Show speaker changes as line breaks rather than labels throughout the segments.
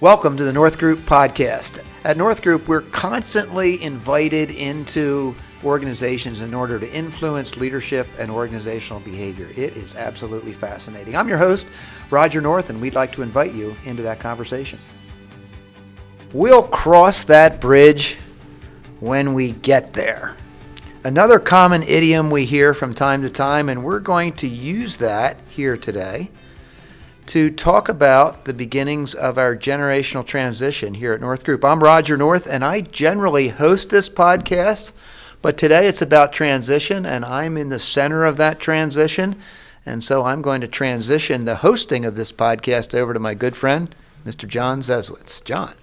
Welcome to the North Group podcast. At North Group, we're constantly invited into organizations in order to influence leadership and organizational behavior. It is absolutely fascinating. I'm your host, Roger North, and we'd like to invite you into that conversation. We'll cross that bridge when we get there. Another common idiom we hear from time to time, and we're going to use that here today to talk about the beginnings of our generational transition here at North Group. I'm Roger North, and I generally host this podcast, but today it's about transition, and I'm in the center of that transition, and so I'm going to transition the hosting of this podcast over to my good friend, Mr. John Zeswitz. John.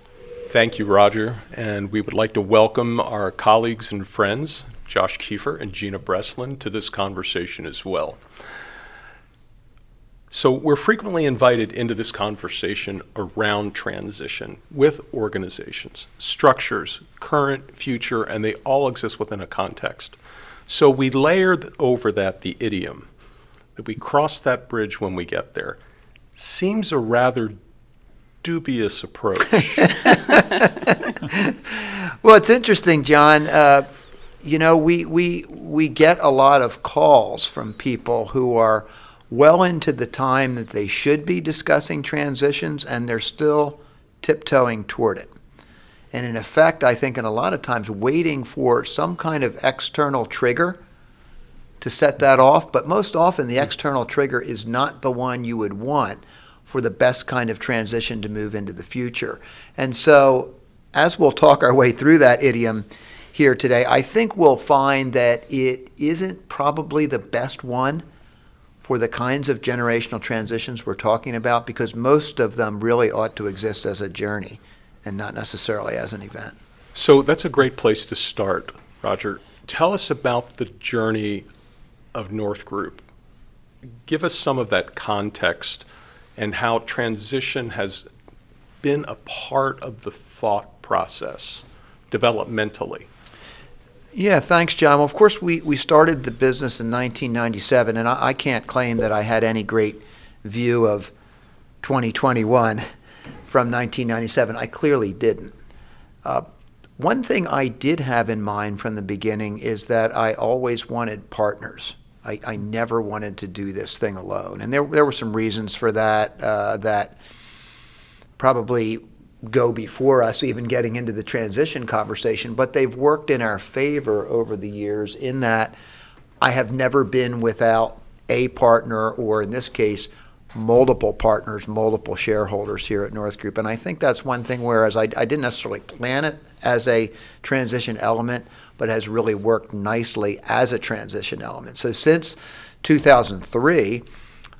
Thank you, Roger, and we would like to welcome our colleagues and friends, Josh Keefer and Gina Breslin, to this conversation as well. So we're frequently invited into this conversation around transition with organizations, structures, current, future, and they all exist within a context. So we layered over that the idiom that we cross that bridge when we get there. Seems a rather dubious approach.
Well, it's interesting, John. We get a lot of calls from people who are well into the time that they should be discussing transitions, and they're still tiptoeing toward it. And in effect, I think in a lot of times waiting for some kind of external trigger to set that off, but most often the external trigger is not the one you would want for the best kind of transition to move into the future. And so, as we'll talk our way through that idiom here today, I think we'll find that it isn't probably the best one for the kinds of generational transitions we're talking about, because most of them really ought to exist as a journey and not necessarily as an event.
So that's a great place to start, Roger. Tell us about the journey of North Group. Give us some of that context and how transition has been a part of the thought process developmentally.
Yeah, thanks, John. Well, of course, we started the business in 1997, and I can't claim that I had any great view of 2021 from 1997. I clearly didn't. One thing I did have in mind from the beginning is that I always wanted partners. I never wanted to do this thing alone. And there were some reasons for that that probably go before us even getting into the transition conversation, but they've worked in our favor over the years in that I have never been without a partner, or in this case, multiple partners, multiple shareholders here at North Group. And I think that's one thing, whereas I didn't necessarily plan it as a transition element, but has really worked nicely as a transition element. So since 2003,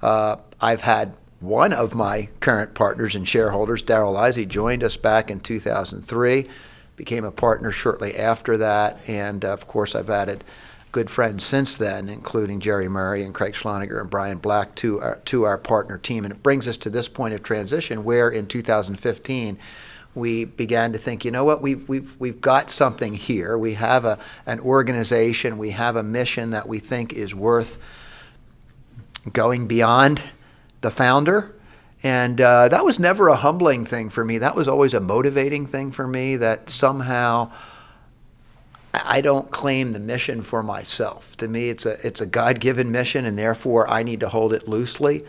I've had one of my current partners and shareholders, Darrell Lizzie, joined us back in 2003, became a partner shortly after that, and of course I've added good friends since then, including Jerry Murray and Craig Schloniger and Brian Black to our partner team. And it brings us to this point of transition where in 2015 we began to think, you know what, we've got something here. We have an organization, we have a mission that we think is worth going beyond the founder. And that was never a humbling thing for me. That was always a motivating thing for me, that somehow I don't claim the mission for myself. To me, it's a God-given mission, and therefore I need to hold it loosely.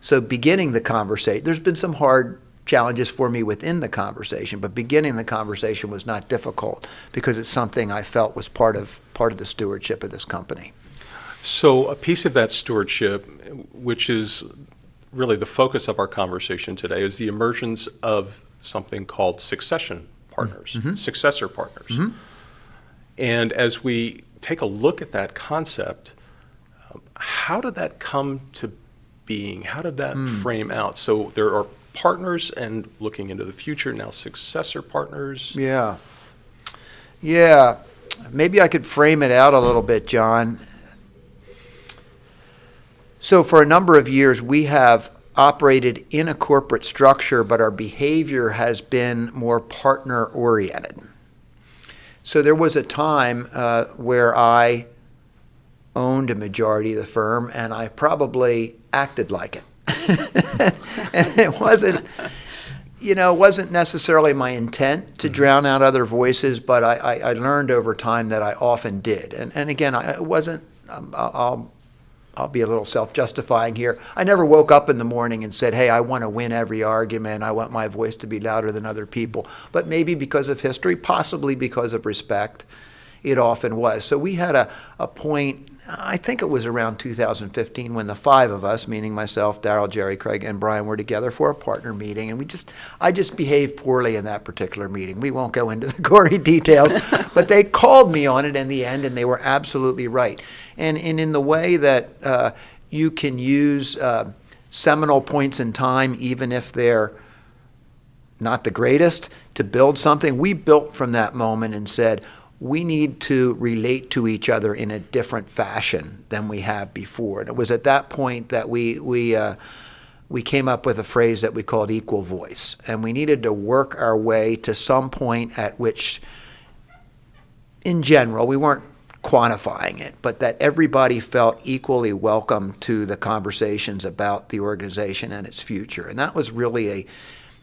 So beginning the conversation, there's been some hard challenges for me within the conversation, but beginning the conversation was not difficult because it's something I felt was part of the stewardship of this company.
So a piece of that stewardship, which is really the focus of our conversation today, is the emergence of something called succession partners, successor partners. Mm-hmm. And as we take a look at that concept, how did that come to being? How did that frame out? So there are partners, and looking into the future, now successor partners.
Yeah. Maybe I could frame it out a little bit, John. So for a number of years, we have operated in a corporate structure, but our behavior has been more partner-oriented. So there was a time where I owned a majority of the firm, and I probably acted like it. And it wasn't it wasn't necessarily my intent to drown out other voices, but I learned over time that I often did. And again, I wasn't, I'll be a little self-justifying here. I never woke up in the morning and said, hey, I want to win every argument. I want my voice to be louder than other people. But maybe because of history, possibly because of respect, it often was. So we had a point, I think it was around 2015, when the five of us, meaning myself, Darrell, Jerry, Craig, and Brian, were together for a partner meeting, and I just behaved poorly in that particular meeting. We won't go into the gory details, but they called me on it in the end, and they were absolutely right. And in the way that you can use seminal points in time, even if they're not the greatest, to build something, we built from that moment and said, we need to relate to each other in a different fashion than we have before. And it was at that point that we came up with a phrase that we called equal voice. And we needed to work our way to some point at which, in general, we weren't quantifying it, but that everybody felt equally welcome to the conversations about the organization and its future. And that was really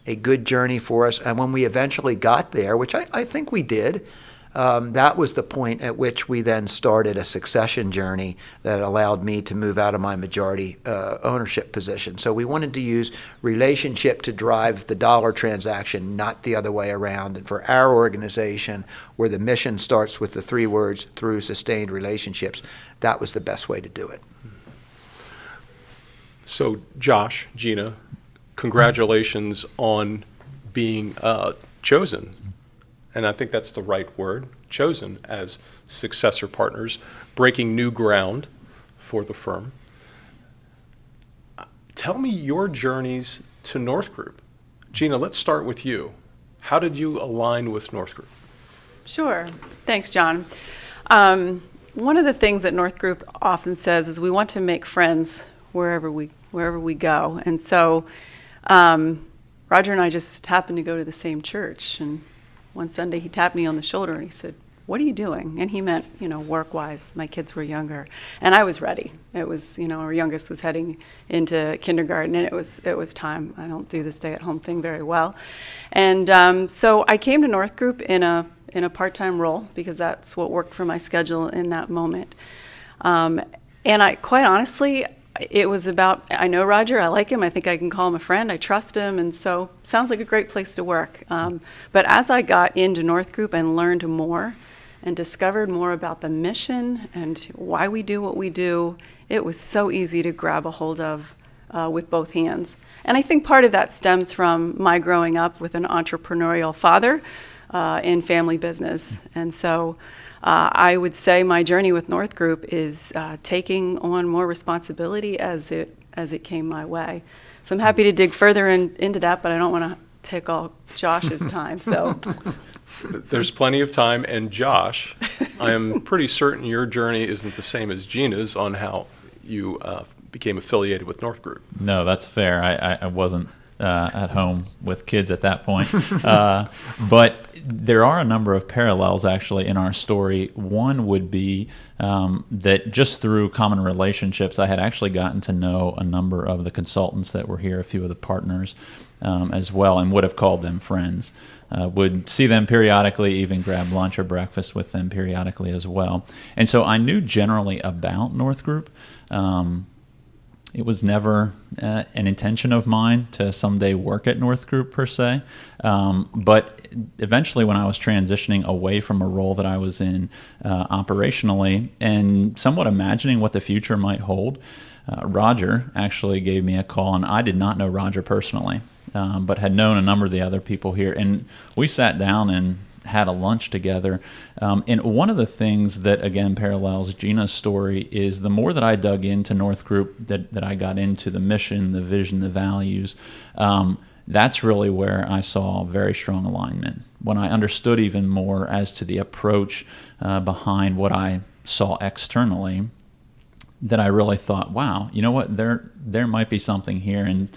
a good journey for us. And when we eventually got there, which I think we did, that was the point at which we then started a succession journey that allowed me to move out of my majority ownership position. So we wanted to use relationship to drive the dollar transaction, not the other way around. And for our organization, where the mission starts with the three words, through sustained relationships, that was the best way to do it.
So Josh, Gina, congratulations on being chosen. And I think that's the right word, chosen as successor partners, breaking new ground for the firm. Tell me your journeys to North Group. Gina, let's start with you. How did you align with North Group?
Sure. Thanks, John. One of the things that North Group often says is we want to make friends wherever we go. And so Roger and I just happened to go to the same church, and one Sunday he tapped me on the shoulder and he said, "What are you doing?" And he meant, work-wise. My kids were younger, and I was ready. It was, our youngest was heading into kindergarten, and it was time. I don't do the stay-at-home thing very well, and so I came to North Group in a part-time role because that's what worked for my schedule in that moment. And I, quite honestly, it was about, I know Roger, I like him, I think I can call him a friend, I trust him, and so sounds like a great place to work. But as I got into North Group and learned more and discovered more about the mission and why we do what we do, it was so easy to grab a hold of with both hands. And I think part of that stems from my growing up with an entrepreneurial father in family business. And so I would say my journey with North Group is taking on more responsibility as it came my way. So I'm happy to dig further into that, but I don't want to take all Josh's time. So
there's plenty of time, and Josh, I am pretty certain your journey isn't the same as Gina's on how you became affiliated with North Group.
No, that's fair. I wasn't at home with kids at that point. But there are a number of parallels actually in our story. One would be that just through common relationships, I had actually gotten to know a number of the consultants that were here, a few of the partners as well, and would have called them friends. Would see them periodically, even grab lunch or breakfast with them periodically as well. And so I knew generally about North Group. It was never an intention of mine to someday work at North Group per se, but eventually when I was transitioning away from a role that I was in operationally and somewhat imagining what the future might hold, Roger actually gave me a call, and I did not know Roger personally, but had known a number of the other people here, and we sat down and had a lunch together. And one of the things that, again, parallels Gina's story is the more that I dug into North Group, that I got into the mission, the vision, the values, that's really where I saw very strong alignment. When I understood even more as to the approach behind what I saw externally, that I really thought, wow, you know what, there might be something here. And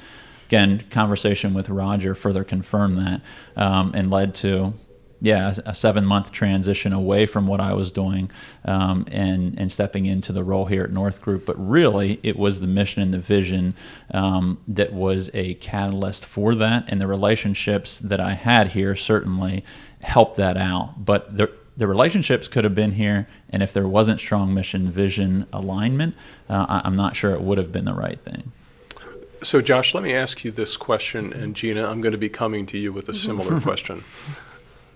again, conversation with Roger further confirmed that and led to a 7-month transition away from what I was doing, and stepping into the role here at North Group. But really, it was the mission and the vision that was a catalyst for that, and the relationships that I had here certainly helped that out. But the relationships could have been here, and if there wasn't strong mission vision alignment, I'm not sure it would have been the right thing.
So Josh, let me ask you this question, and Gina, I'm going to be coming to you with a similar question.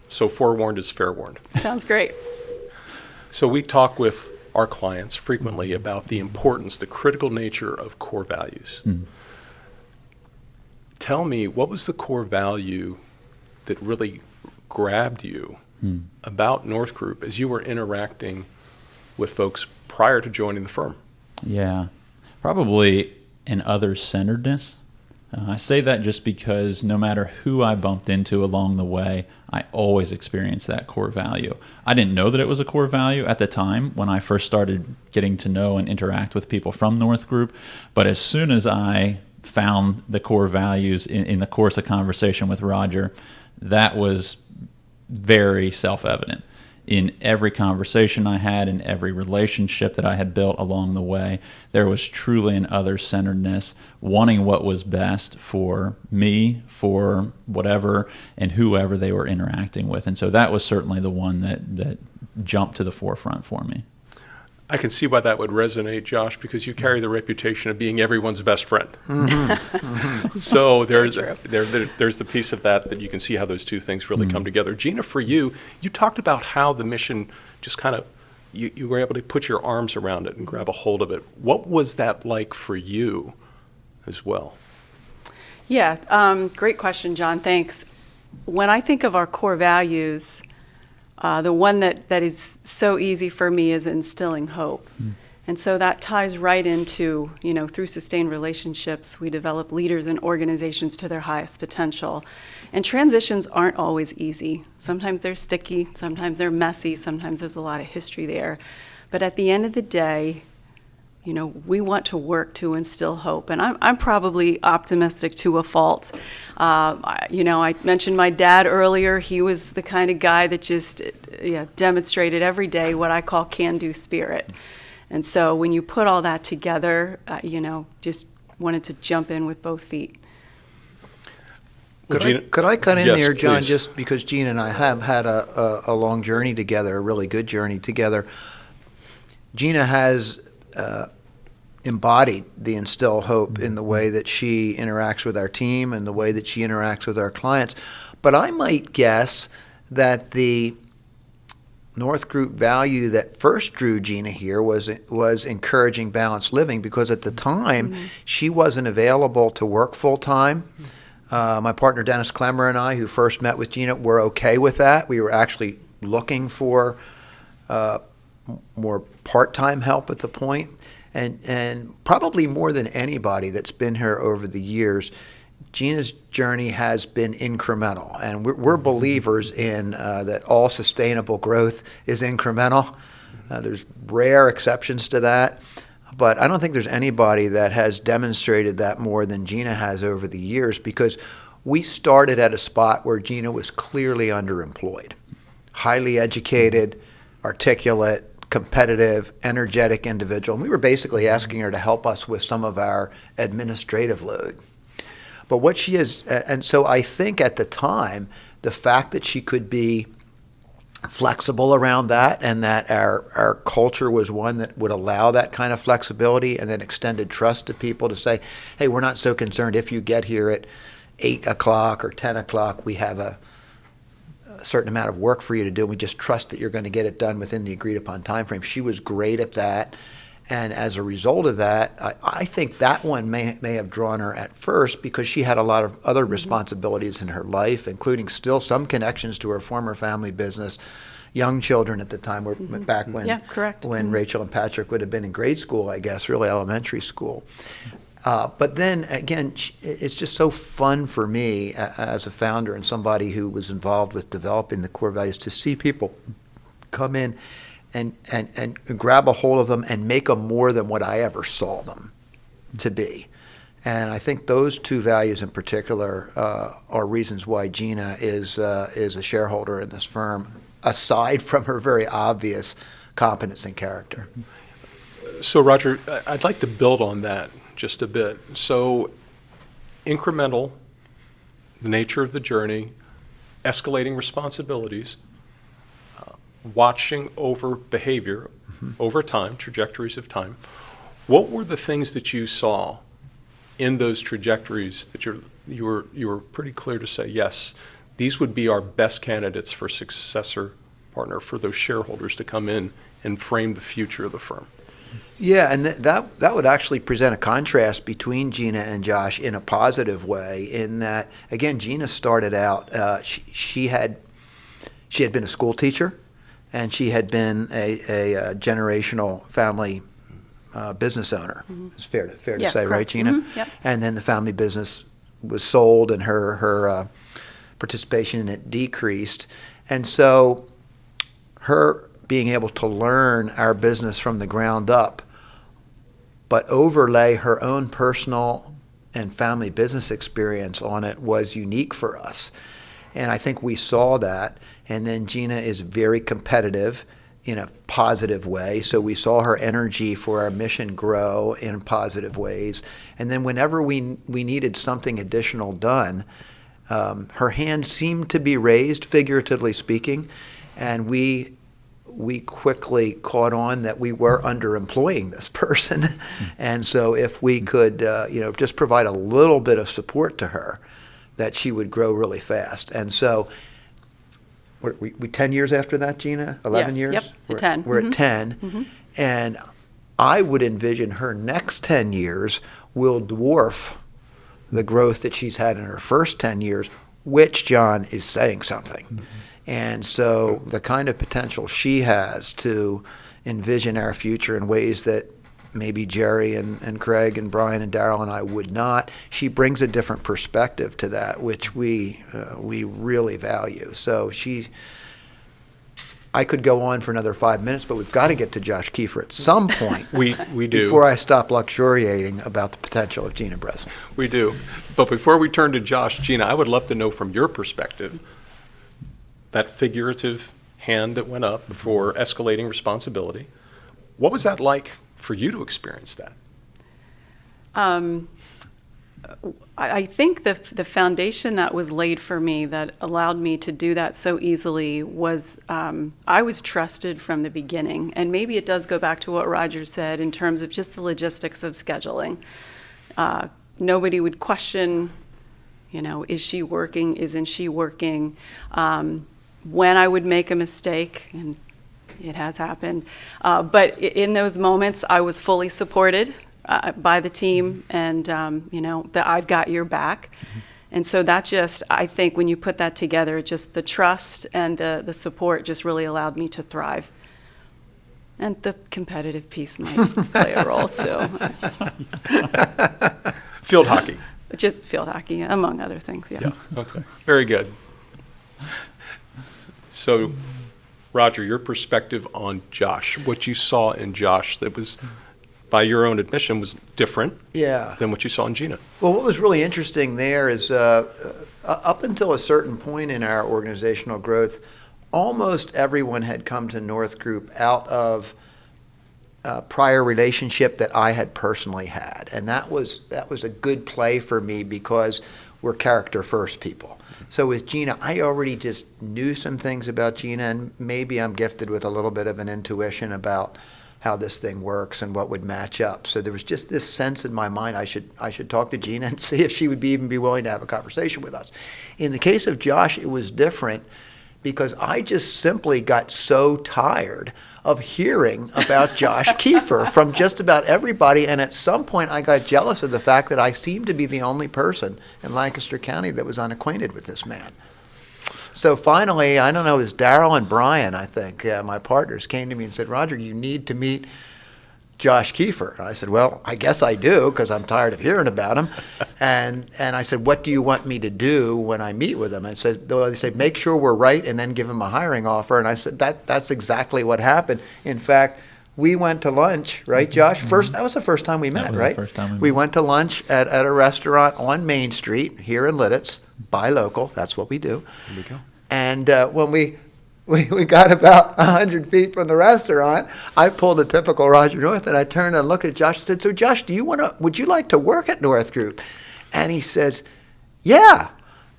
So forewarned is fair warned.
Sounds great.
So we talk with our clients frequently about the importance, the critical nature of core values. Tell me, what was the core value that really grabbed you about North Group as you were interacting with folks prior to joining the firm?
Yeah, probably an other-centeredness. I say that just because no matter who I bumped into along the way, I always experienced that core value. I didn't know that it was a core value at the time when I first started getting to know and interact with people from North Group, but as soon as I found the core values in the course of conversation with Roger, that was very self-evident. In every conversation I had, in every relationship that I had built along the way, there was truly an other-centeredness, wanting what was best for me, for whatever and whoever they were interacting with. And so that was certainly the one that jumped to the forefront for me.
I can see why that would resonate, Josh, because you carry the reputation of being everyone's best friend. So there's the piece of that you can see how those two things really come together. Gina, for you, you talked about how the mission just kind of, you were able to put your arms around it and grab a hold of it. What was that like for you as well?
Yeah, great question, John. Thanks. When I think of our core values, the one that is so easy for me is instilling hope. And so that ties right into, through sustained relationships, we develop leaders and organizations to their highest potential. And transitions aren't always easy. Sometimes they're sticky, sometimes they're messy, sometimes there's a lot of history there. But at the end of the day, we want to work to instill hope. And I'm probably optimistic to a fault. I mentioned my dad earlier. He was the kind of guy that just demonstrated every day what I call can-do spirit. And so when you put all that together, just wanted to jump in with both feet.
Could I cut in
Yes,
there, John,
please.
just because Gina and I have had a long journey together, a really good journey together. Gina has embodied the instill hope in the way that she interacts with our team and the way that she interacts with our clients. But I might guess that the North Group value that first drew Gina here was encouraging balanced living, because at the time she wasn't available to work full time. My partner Dennis Clemmer and I, who first met with Gina, were okay with that. We were actually looking for more part-time help at the point. And probably more than anybody that's been here over the years, Gina's journey has been incremental. And we're believers in that all sustainable growth is incremental. There's rare exceptions to that. But I don't think there's anybody that has demonstrated that more than Gina has over the years, because we started at a spot where Gina was clearly underemployed. Highly educated, articulate, competitive, energetic individual. And we were basically asking her to help us with some of our administrative load. But what she is, and so I think at the time, the fact that she could be flexible around that, and that our culture was one that would allow that kind of flexibility, and then extended trust to people to say, hey, we're not so concerned if you get here at 8 o'clock or 10 o'clock, we have a certain amount of work for you to do. We just trust that you're going to get it done within the agreed upon time frame. She was great at that. And as a result of that, I think that one may have drawn her at first, because she had a lot of other responsibilities in her life, including still some connections to her former family business. Young children at the time were back when,
correct.
when Rachel and Patrick would have been in grade school, I guess, really elementary school. But then again, it's just so fun for me as a founder and somebody who was involved with developing the core values to see people come in and grab a hold of them and make them more than what I ever saw them to be. And I think those two values in particular are reasons why Gina is a shareholder in this firm, aside from her very obvious competence and character.
So, Roger, I'd like to build on that just a bit. So, incremental, the nature of the journey, escalating responsibilities, watching over behavior over time, trajectories of time. What were the things that you saw in those trajectories that you were pretty clear to say, yes, these would be our best candidates for successor partner, for those shareholders to come in and frame the future of the firm?
Yeah, and that would actually present a contrast between Gina and Josh in a positive way, in that, again, Gina started out, she had been a school teacher, and she had been a generational family business owner. It's fair to
Yeah,
say, right,
correct.
Gina?
Yep.
And then the family business was sold, and her participation in it decreased. And so her being able to learn our business from the ground up, but overlay her own personal and family business experience on it, was unique for us. And I think we saw that. And then Gina is very competitive in a positive way. So we saw her energy for our mission grow in positive ways. And then whenever we needed something additional done, her hand seemed to be raised, figuratively speaking, and we quickly caught on that we were underemploying this person. And so if we could just provide a little bit of support to her, that she would grow really fast. And so we 10 years after that, Gina? 11
Yes,
years?
yep, at 10.
We're at 10. And I would envision her next 10 years will dwarf the growth that she's had in her first 10 years, which, John, is saying something. And so the kind of potential she has to envision our future in ways that maybe Jerry and Craig and Brian and Darrell and I would not, she brings a different perspective to that, which we really value. So I could go on for another 5 minutes, but we've got to get to Josh Keefer at some point.
We do.
Before I stop luxuriating about the potential of Gina Breslin.
We do. But before we turn to Josh, Gina, I would love to know from your perspective, that figurative hand that went up for escalating responsibility, what was that like for you to experience that?
I think the foundation that was laid for me that allowed me to do that so easily was I was trusted from the beginning. And maybe it does go back to what Roger said in terms of just the logistics of scheduling. Nobody would question, is she working? Isn't she working? When I would make a mistake, and it has happened, but in those moments I was fully supported by the team, and that I've got your back. And so that just, I think when you put that together, just the trust and the support just really allowed me to thrive. And the competitive piece might play a role too.
Field hockey.
Just field hockey, among other things, yes.
Yeah. Okay. Very good. So, Roger, your perspective on Josh, what you saw in Josh that was, by your own admission, was different than what you saw in Gina.
Well, what was really interesting there is up until a certain point in our organizational growth, almost everyone had come to North Group out of a prior relationship that I had personally had. And that was a good play for me because we're character first people. So with Gina, I already just knew some things about Gina, and maybe I'm gifted with a little bit of an intuition about how this thing works and what would match up. So there was just this sense in my mind I should talk to Gina and see if she would even be willing to have a conversation with us. In the case of Josh, it was different because I just simply got so tired of hearing about Josh Keefer from just about everybody, and at some point I got jealous of the fact that I seemed to be the only person in Lancaster County that was unacquainted with this man. So finally, I don't know, it was Darrell and Brian, I think, my partners, came to me and said, Roger, you need to meet Josh Keefer. And I said, well, I guess I do, because I'm tired of hearing about him. And I said, what do you want me to do when I meet with him? And they said, make sure we're right and then give him a hiring offer. And I said, that's exactly what happened. In fact, we went to lunch, right, Josh? That was the first time we met,
was the
right?
first time we
We
met.
went to lunch at a restaurant on Main Street here in Lidditz, buy local. That's what we do.
Here we go.
And when we got about 100 feet from the restaurant, I pulled a typical Roger North, and I turned and looked at Josh and said, "So Josh, would you like to work at North Group?" And he says, "Yeah."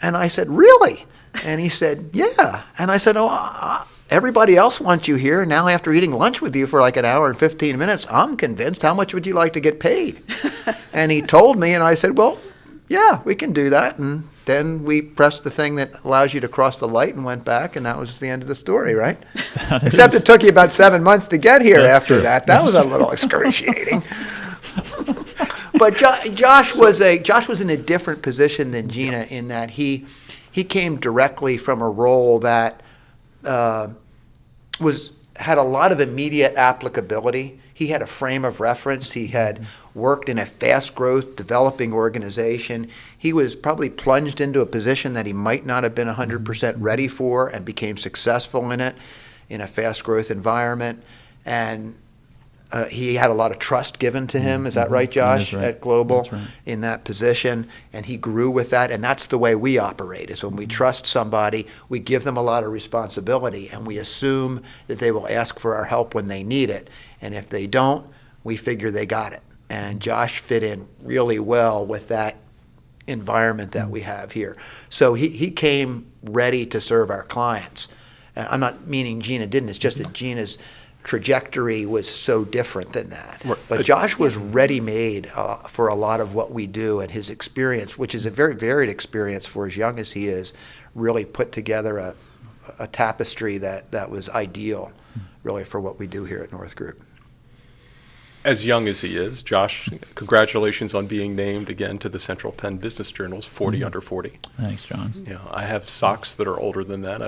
And I said, "Really?" And he said, "Yeah." And I said, "Oh, everybody else wants you here. Now after eating lunch with you for like an hour and 15 minutes, I'm convinced. How much would you like to get paid?" And he told me, and I said, "Well, yeah, we can do that." And then we pressed the thing that allows you to cross the light and went back, and that was the end of the story, right? Except it took you about 7 months to get here after that. That was a little excruciating. But Josh was in a different position than Gina in that he came directly from a role that had a lot of immediate applicability. He had a frame of reference. He had worked in a fast growth developing organization. He was probably plunged into a position that he might not have been 100% ready for and became successful in it in a fast growth environment. And he had a lot of trust given to him. Is that right, Josh?
That is right.
At Global,
That's right.
in that position, and he grew with that. And that's the way we operate. Is when we trust somebody, we give them a lot of responsibility, and we assume that they will ask for our help when they need it. And if they don't, we figure they got it. And Josh fit in really well with that environment that we have here. So he came ready to serve our clients. And I'm not meaning Gina didn't. It's just that Gina's trajectory was so different than that.
Right.
But Josh was ready-made for a lot of what we do, and his experience, which is a very varied experience for as young as he is, really put together a tapestry that was ideal, really, for what we do here at North Group.
As young as he is, Josh, congratulations on being named again to the Central Penn Business Journal's 40 Under 40.
Thanks, John.
Yeah, I have socks that are older than that.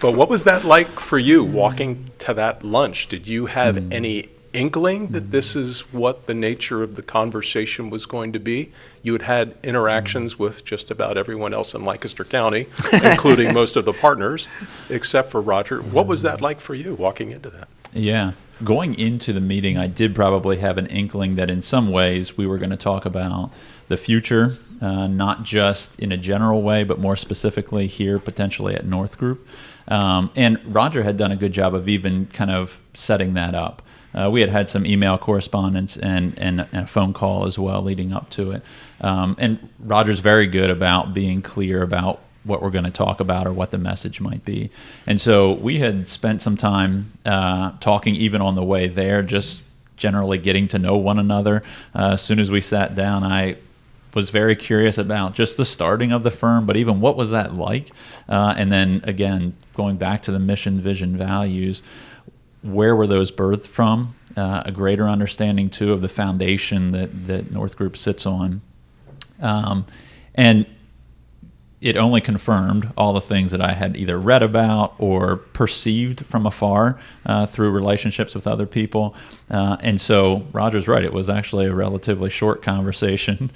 But what was that like for you walking to that lunch? Did you have any inkling that this is what the nature of the conversation was going to be? You had had interactions with just about everyone else in Lancaster County, including most of the partners, except for Roger. What was that like for you walking into that?
Yeah. Going into the meeting, I did probably have an inkling that in some ways we were going to talk about the future, not just in a general way, but more specifically here, potentially at North Group. And Roger had done a good job of even kind of setting that up. We had some email correspondence and a phone call as well leading up to it. And Roger's very good about being clear about what we're going to talk about or what the message might be. And so we had spent some time talking even on the way there, just generally getting to know one another. As soon as we sat down, I was very curious about just the starting of the firm, but even what was that like? And then again, going back to the mission, vision, values, where were those birthed from? A greater understanding too of the foundation that North Group sits on. And it only confirmed all the things that I had either read about or perceived from afar through relationships with other people. And so Roger's right. It was actually a relatively short conversation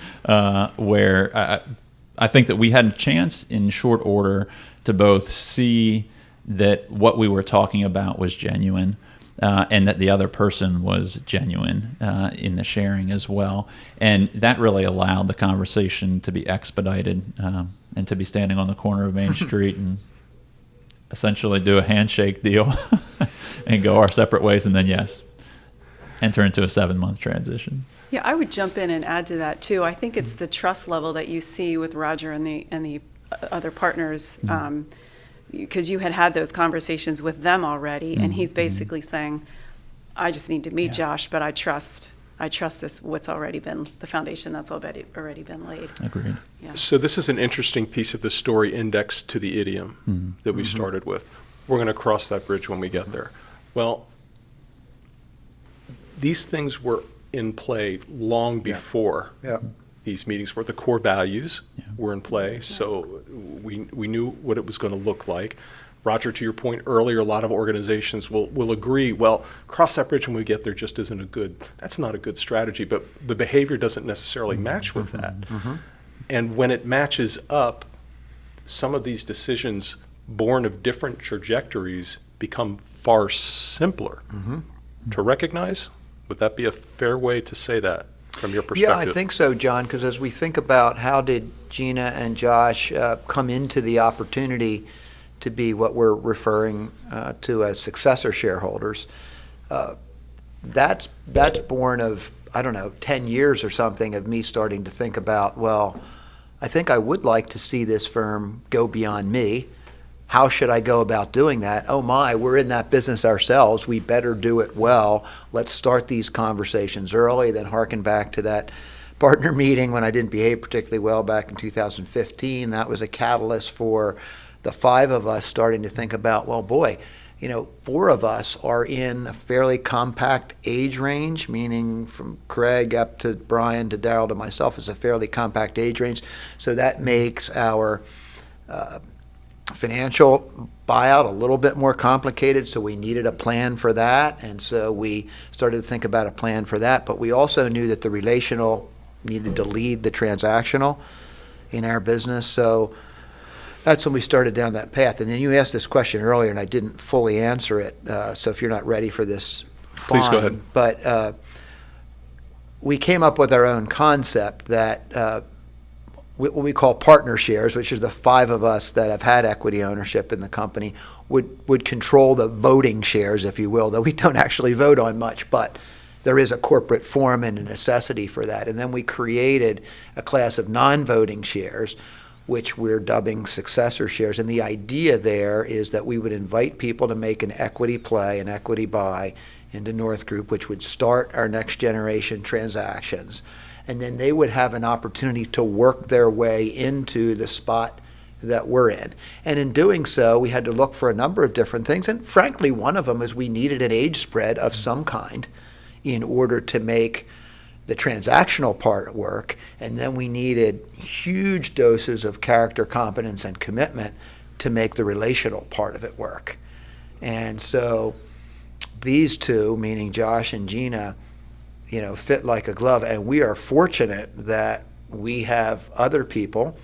where I think that we had a chance in short order to both see that what we were talking about was genuine and that the other person was genuine in the sharing as well. And that really allowed the conversation to be expedited and to be standing on the corner of Main Street and essentially do a handshake deal and go our separate ways, and then, yes, enter into a 7-month transition.
Yeah, I would jump in and add to that too. I think it's the trust level that you see with Roger and the other partners, because you had those conversations with them already, and he's basically saying, "I just need to meet Josh, but I trust this. What's already been the foundation that's already been laid."
Agreed.
Yeah.
So this is an interesting piece of the story indexed to the idiom that we started with. We're going to cross that bridge when we get there. Well, these things were in play long before these meetings were. The core values were in play, so we knew what it was going to look like. Roger, to your point earlier, a lot of organizations will agree, well, cross that bridge when we get there just isn't that's not a good strategy, but the behavior doesn't necessarily match with that. And when it matches up, some of these decisions born of different trajectories become far simpler to recognize. Would that be a fair way to say that from your perspective?
Yeah, I think so, John, because as we think about how did Gina and Josh come into the opportunity to be what we're referring to as successor shareholders, that's born of, I don't know, 10 years or something of me starting to think about, well, I think I would like to see this firm go beyond me. How should I go about doing that? Oh my, we're in that business ourselves. We better do it well. Let's start these conversations early, then harken back to that partner meeting when I didn't behave particularly well back in 2015. That was a catalyst for the five of us starting to think about, well, boy, four of us are in a fairly compact age range, meaning from Craig up to Brian to Daryl to myself is a fairly compact age range. So that makes our financial buyout a little bit more complicated, so we needed a plan for that, and so we started to think about a plan for that. But we also knew that the relational needed to lead the transactional in our business, so that's when we started down that path. And then you asked this question earlier, and I didn't fully answer it, so if you're not ready for this, fine.
Please go ahead.
But we came up with our own concept that what we call partner shares, which is the five of us that have had equity ownership in the company, would control the voting shares, if you will, though we don't actually vote on much, but there is a corporate form and a necessity for that. And then we created a class of non-voting shares, which we're dubbing successor shares. And the idea there is that we would invite people to make an equity play, an equity buy into North Group, which would start our next generation transactions. And then they would have an opportunity to work their way into the spot that we're in. And in doing so, we had to look for a number of different things. And frankly, one of them is we needed an age spread of some kind in order to make the transactional part work. And then we needed huge doses of character, competence, and commitment to make the relational part of it work. And so these two, meaning Josh and Gina, fit like a glove. And we are fortunate that we have other people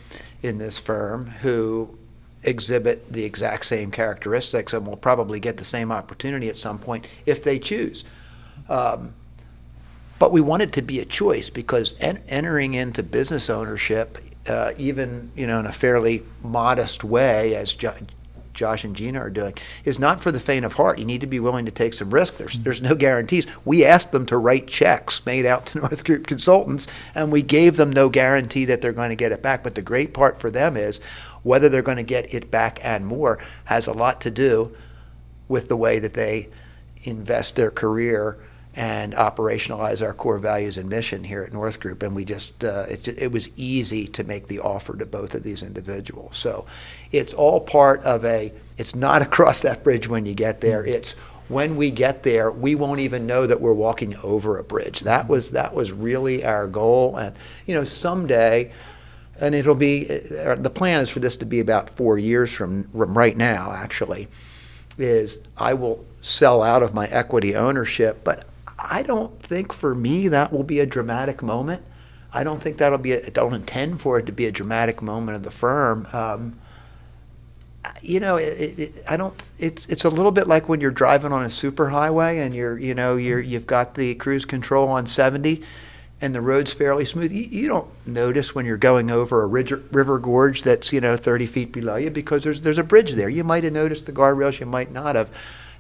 in this firm who exhibit the exact same characteristics and will probably get the same opportunity at some point if they choose. But we want it to be a choice, because entering into business ownership, even in a fairly modest way, as Josh and Gina are doing, is not for the faint of heart. You need to be willing to take some risk. There's no guarantees. We asked them to write checks made out to North Group consultants, and we gave them no guarantee that they're going to get it back. But the great part for them is whether they're going to get it back and more has a lot to do with the way that they invest their career and operationalize our core values and mission here at North Group. And we just, it was easy to make the offer to both of these individuals. So it's all part of it's not across that bridge when you get there. It's when we get there, we won't even know that we're walking over a bridge. That was really our goal. And, someday, and it'll be, the plan is for this to be about 4 years from right now, actually, is I will sell out of my equity ownership, but I don't think for me that will be a dramatic moment. I don't think that'll be I don't intend for it to be a dramatic moment of the firm. It's a little bit like when you're driving on a superhighway and you've got the cruise control on 70 and the road's fairly smooth. You don't notice when you're going over a river gorge that's 30 feet below you, because there's a bridge there. You might have noticed the guardrails, you might not have.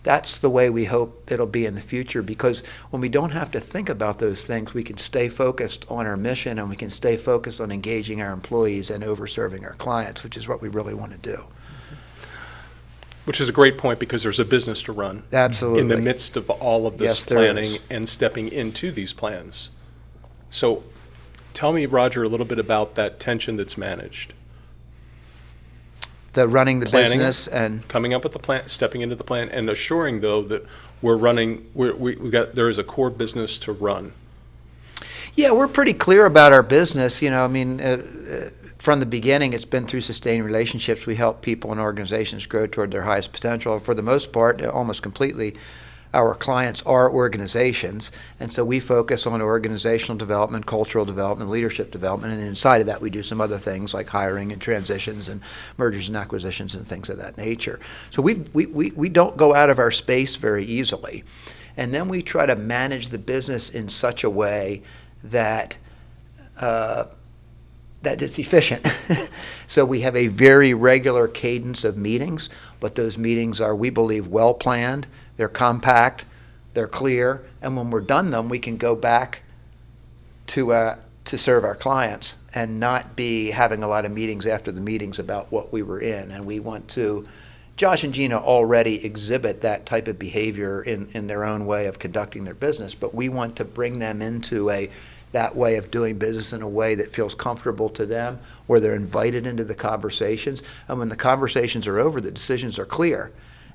That's the way we hope it'll be in the future, because when we don't have to think about those things, we can stay focused on our mission, and we can stay focused on engaging our employees and over-serving our clients, which is what we really want to do.
Which is a great point, because there's a business to run.
Absolutely.
In the midst of all of this
Yes, there
planning
is.
and stepping into these plans. So tell me, Roger, a little bit about that tension that's managed.
The running the
Planning
business
it,
and
coming up with the plan, stepping into the plan, and assuring, though, that there is a core business to run.
yeah, we're pretty clear about our business. From the beginning, it's been through sustained relationships. We help people and organizations grow toward their highest potential. For the most part, almost completely, our clients are organizations, and so we focus on organizational development, cultural development, leadership development, and inside of that we do some other things like hiring and transitions and mergers and acquisitions and things of that nature. So we don't go out of our space very easily. And then we try to manage the business in such a way that that it's efficient. So we have a very regular cadence of meetings, but those meetings are, we believe, well planned, they're compact, they're clear, and when we're done them, we can go back to serve our clients and not be having a lot of meetings after the meetings about what we were in. And we want to, Josh and Gina already exhibit that type of behavior in their own way of conducting their business, but we want to bring them into that way of doing business in a way that feels comfortable to them, where they're invited into the conversations. And when the conversations are over, the decisions are clear.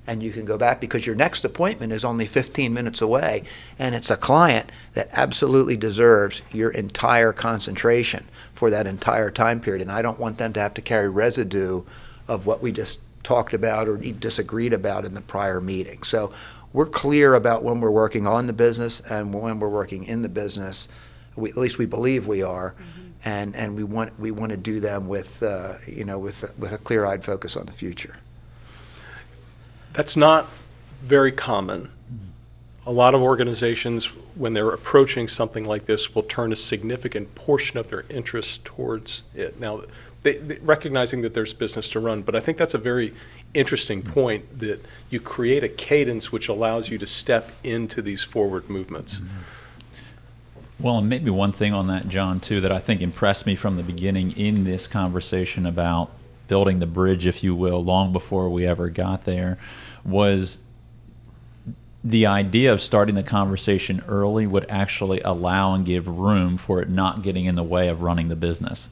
And you can go back because your next appointment is only 15 minutes away, and it's a client that absolutely deserves your entire concentration for that entire time period. And I don't want them to have to carry residue of what we just talked about or disagreed about in the prior meeting. So we're clear about when we're working on the business and when we're working in the business. At least we believe we are, and we want to do them with with a clear-eyed focus on the future.
That's not very common. A lot of organizations, when they're approaching something like this, will turn a significant portion of their interest towards it. Now, they recognizing that there's business to run, but I think that's a very interesting point, that you create a cadence which allows you to step into these forward movements.
Well, and maybe one thing on that, John, too, that I think impressed me from the beginning in this conversation about building the bridge, if you will, long before we ever got there, was the idea of starting the conversation early would actually allow and give room for it not getting in the way of running the business.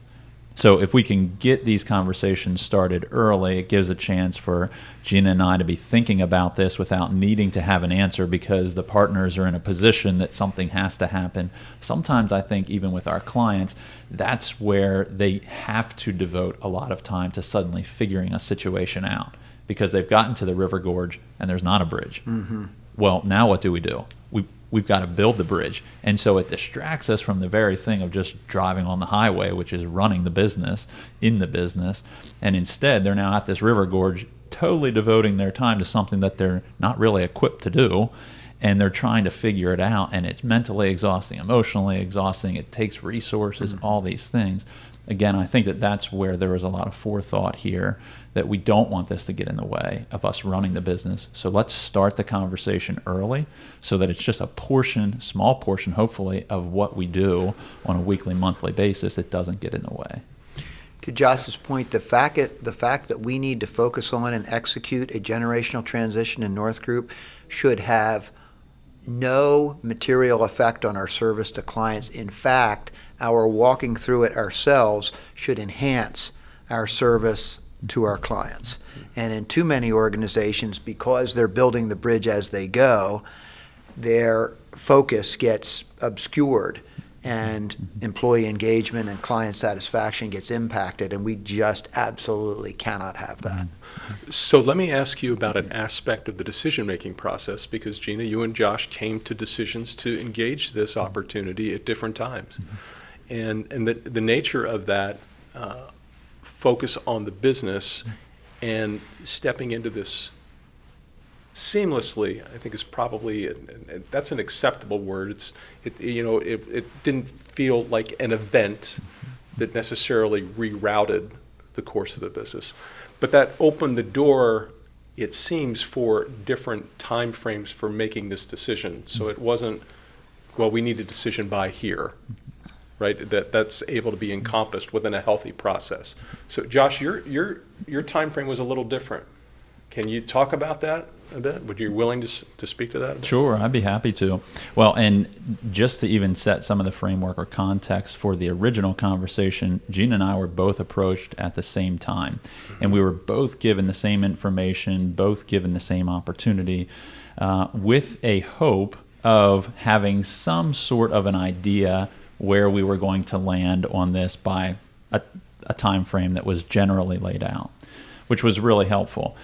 So if we can get these conversations started early, it gives a chance for Gina and I to be thinking about this without needing to have an answer because the partners are in a position that something has to happen. Sometimes I think even with our clients, that's where they have to devote a lot of time to suddenly figuring a situation out because they've gotten to the river gorge and there's not a bridge. Mm-hmm. Well, now what do? We've got to build the bridge. And so it distracts us from the very thing of just driving on the highway, which is running the business, in the business. And instead, they're now at this river gorge, totally devoting their time to something that they're not really equipped to do. And they're trying to figure it out. And it's mentally exhausting, emotionally exhausting. It takes resources, all these things. Again, I think that that's where there is a lot of forethought here, that we don't want this to get in the way of us running the business. So let's start the conversation early so that it's just a portion, small portion, hopefully, of what we do on a weekly, monthly basis. It doesn't get in the way.
To Josh's point, the fact that we need to focus on and execute a generational transition in North Group should have no material effect on our service to clients. In fact, our walking through it ourselves should enhance our service to our clients. And in too many organizations, because they're building the bridge as they go, their focus gets obscured and employee engagement and client satisfaction gets impacted, and we just absolutely cannot have that.
So let me ask you about an aspect of the decision-making process, because Gina, you and Josh came to decisions to engage this opportunity at different times. And the nature of that focus on the business and stepping into this seamlessly, I think is probably, that's an acceptable word. It didn't feel like an event that necessarily rerouted the course of the business. But that opened the door, it seems, for different time frames for making this decision. So it wasn't, well, we need a decision by here, right? That's able to be encompassed within a healthy process. So Josh, your time frame was a little different. Can you talk about that a bit? Would you be willing to speak to that a bit?
Sure, I'd be happy to. Well, and just to even set some of the framework or context for the original conversation, Gina and I were both approached at the same time. And we were both given the same information, both given the same opportunity, with a hope of having some sort of an idea where we were going to land on this by a time frame that was generally laid out, which was really helpful.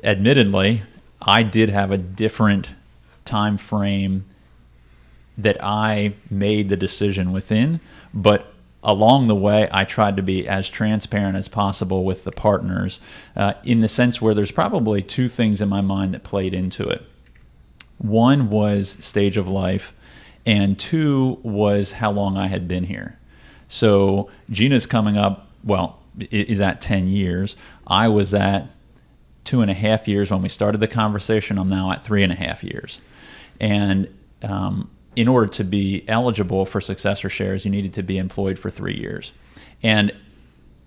Admittedly, I did have a different time frame that I made the decision within, but along the way, I tried to be as transparent as possible with the partners in the sense where there's probably two things in my mind that played into it. One was stage of life, and two was how long I had been here. So Gina's coming up, is at 10 years. I was at 2.5 years when we started the conversation. I'm now at 3.5 years. And in order to be eligible for successor shares, you needed to be employed for 3 years. And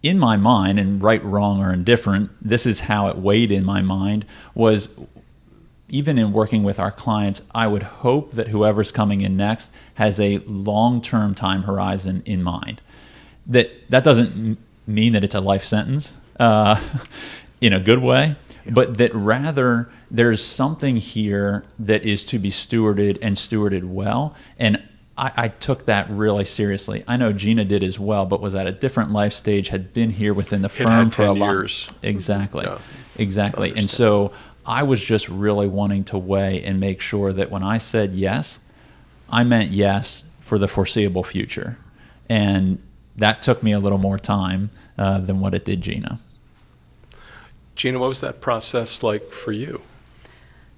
in my mind, and right, wrong, or indifferent, this is how it weighed in my mind, was even in working with our clients, I would hope that whoever's coming in next has a long-term time horizon in mind. That doesn't mean that it's a life sentence in a good way, but that rather there's something here that is to be stewarded and stewarded well. And I took that really seriously. I know Gina did as well, but was at a different life stage, had been here within the firm for
10 years.
Exactly.
Yeah.
Exactly. And so I was just really wanting to weigh and make sure that when I said yes, I meant yes for the foreseeable future. And that took me a little more time than what it did Gina.
Gina, what was that process like for you?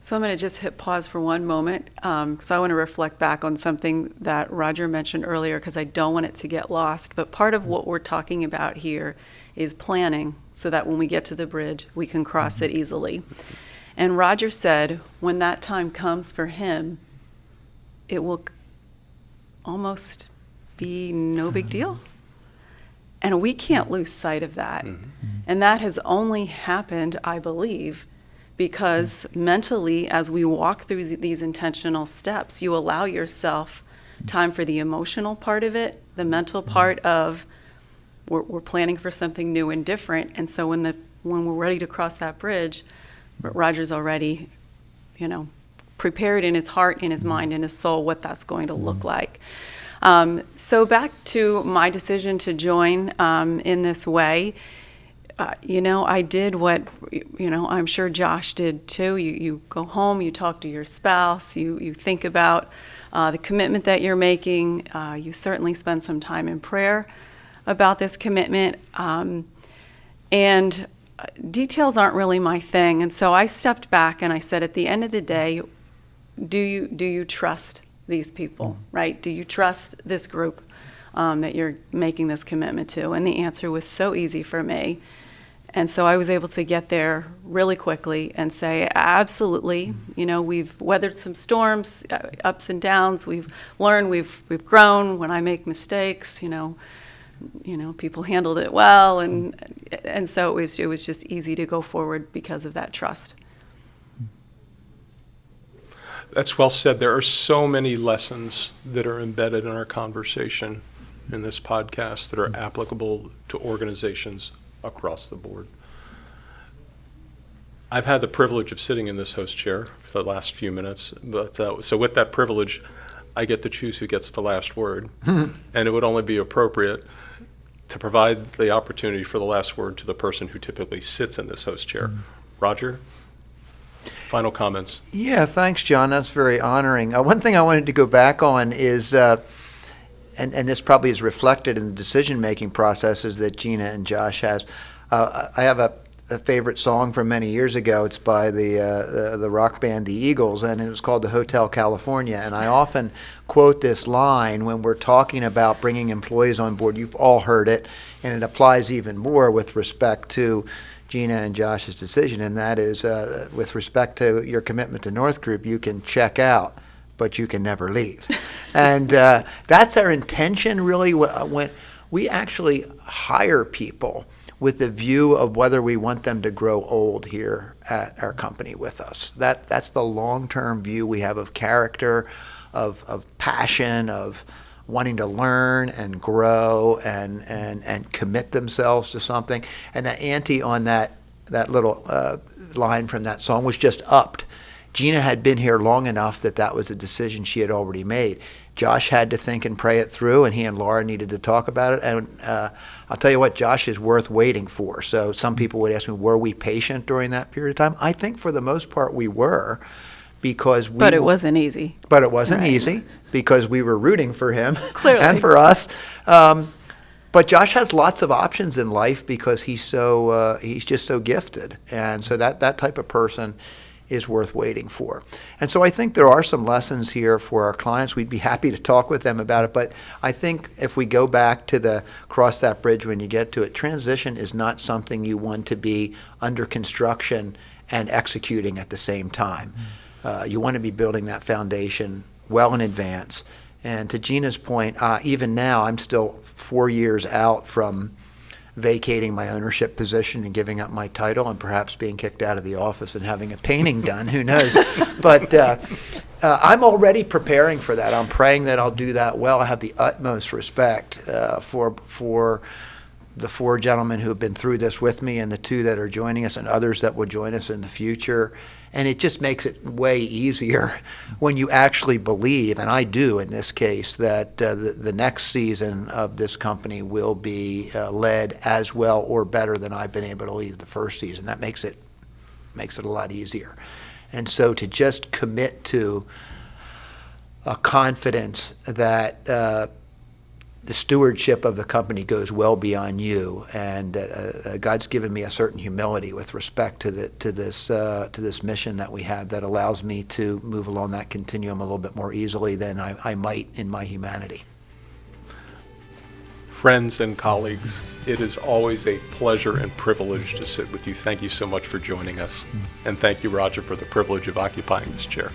So I'm going to just hit pause for one moment because I want to reflect back on something that Roger mentioned earlier because I don't want it to get lost. But part of what we're talking about here is planning so that when we get to the bridge, we can cross it easily. And Roger said when that time comes for him, it will almost be no big deal. And we can't lose sight of that. Mm-hmm. And that has only happened, I believe, because mentally, as we walk through these intentional steps, you allow yourself time for the emotional part of it, the mental part of we're planning for something new and different. And so when we're ready to cross that bridge, Roger's already, prepared in his heart, in his mind, in his soul, what that's going to look like. So back to my decision to join in this way. I did what, I'm sure Josh did too. You go home, you talk to your spouse, you think about the commitment that you're making. You certainly spend some time in prayer about this commitment. And details aren't really my thing. And so I stepped back and I said, at the end of the day, do you trust these people, right? Do you trust this group that you're making this commitment to? And the answer was so easy for me. And so I was able to get there really quickly and say, absolutely. We've weathered some storms, ups and downs. We've learned, we've grown. When I make mistakes, people handled it well, and so it was just easy to go forward because of that trust.
That's well said. There are so many lessons that are embedded in our conversation in this podcast that are applicable to organizations across the board. I've had the privilege of sitting in this host chair for the last few minutes, but so with that privilege, I get to choose who gets the last word, and it would only be appropriate to provide the opportunity for the last word to the person who typically sits in this host chair. Roger, final comments.
Yeah, thanks, John. That's very honoring. One thing I wanted to go back on is, and this probably is reflected in the decision-making processes that Gina and Josh has. I have a favorite song from many years ago. It's by the rock band The Eagles, and it was called the Hotel California. And I often quote this line when we're talking about bringing employees on board. You've all heard it, and it applies even more with respect to Gina and Josh's decision, and that is with respect to your commitment to North Group, you can check out, but you can never leave. And that's our intention, really, when we actually hire people with the view of whether we want them to grow old here at our company with us. That's the long-term view we have of character, of passion, of wanting to learn and grow and commit themselves to something. And the ante on that little line from that song was just upped. Gina had been here long enough that was a decision she had already made. Josh had to think and pray it through, and he and Laura needed to talk about it. And I'll tell you what, Josh is worth waiting for. So some people would ask me, were we patient during that period of time? I think for the most part we were, because we.
But it wasn't easy.
But it wasn't
Right.
easy, because we were rooting for him
Clearly.
and for us. But Josh has lots of options in life because he's just so gifted, and so that type of person is worth waiting for. And so I think there are some lessons here for our clients. We'd be happy to talk with them about it, but I think if we go back to cross that bridge when you get to it, transition is not something you want to be under construction and executing at the same time. You want to be building that foundation well in advance. And to Gina's point, even now I'm still 4 years out from vacating my ownership position and giving up my title and perhaps being kicked out of the office and having a painting done. Who knows? But I'm already preparing for that. I'm praying that I'll do that well. I have the utmost respect for the 4 gentlemen who have been through this with me, and the 2 that are joining us, and others that will join us in the future. And it just makes it way easier when you actually believe, and I do in this case, that the next season of this company will be led as well or better than I've been able to lead the first season. That makes it a lot easier. And so to just commit to a confidence that the stewardship of the company goes well beyond you, and God's given me a certain humility with respect to this mission that we have, that allows me to move along that continuum a little bit more easily than I might in my humanity.
Friends and colleagues, it is always a pleasure and privilege to sit with you. Thank you so much for joining us, and thank you, Roger, for the privilege of occupying this chair.